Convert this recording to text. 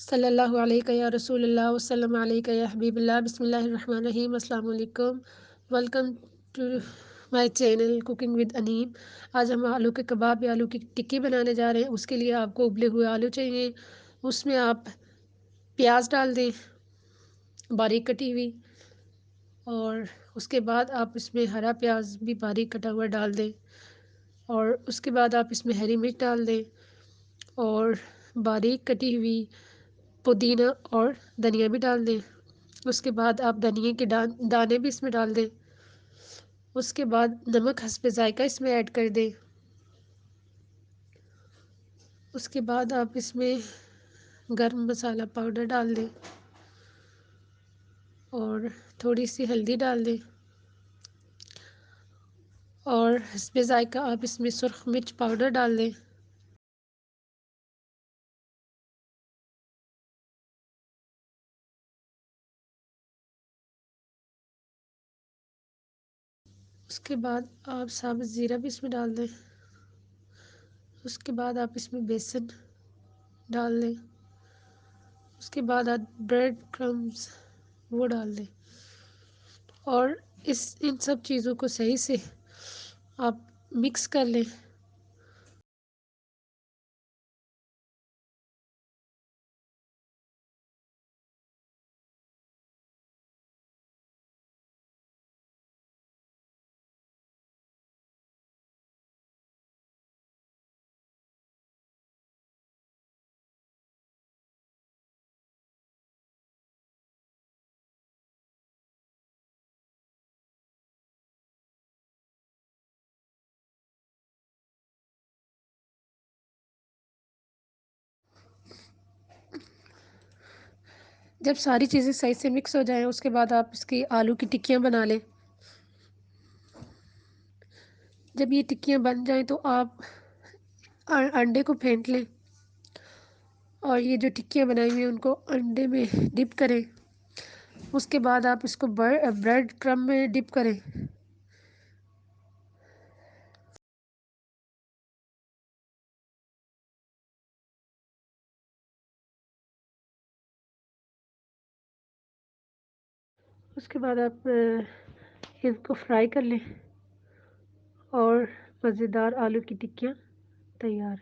صلی اللہ علیہ یا رسول اللہ وسلم علیہ یا حبیب اللہ۔ بسم اللہ الرحمن الرحیم۔ السلام علیکم، welcome to my channel cooking with Anim. آج ہم آلو کے کباب یا آلو کی ٹکی بنانے جا رہے ہیں۔ اس کے لیے آپ کو ابلے ہوئے آلو چاہیے، اس میں آپ پیاز ڈال دیں باریک کٹی ہوئی، اور اس کے بعد آپ اس میں ہرا پیاز بھی باریک کٹا ہوا ڈال دیں، اور اس کے بعد آپ اس میں ہری مرچ ڈال دیں اور باریک کٹی ہوئی پودینہ اور دھنیا بھی ڈال دیں۔ اس کے بعد آپ دھنیا کے دانے بھی اس میں ڈال دیں۔ اس کے بعد نمک حسب ذائقہ اس میں ایڈ کر دیں۔ اس کے بعد آپ اس میں گرم مسالہ پاؤڈر ڈال دیں اور تھوڑی سی ہلدی ڈال دیں، اور حسب ذائقہ آپ اس میں سرخ مرچ پاؤڈر ڈال دیں۔ اس کے بعد آپ ثابت زیرہ بھی اس میں ڈال دیں۔ اس کے بعد آپ اس میں بیسن ڈال دیں۔ اس کے بعد آپ بریڈ کرمز وہ ڈال دیں، اور ان سب چیزوں کو صحیح سے آپ مکس کر لیں۔ جب ساری چیزیں صحیح سے مکس ہو جائیں، اس کے بعد آپ اس کی آلو کی ٹکیاں بنا لیں۔ جب یہ ٹکیاں بن جائیں تو آپ انڈے کو پھینٹ لیں، اور یہ جو ٹکیاں بنائی ہوئی ہیں ان کو انڈے میں ڈپ کریں۔ اس کے بعد آپ اس کو بریڈ کرم میں ڈپ کریں۔ اس کے بعد آپ ان کو فرائی کر لیں، اور مزیدار آلو کی ٹکیاں تیار۔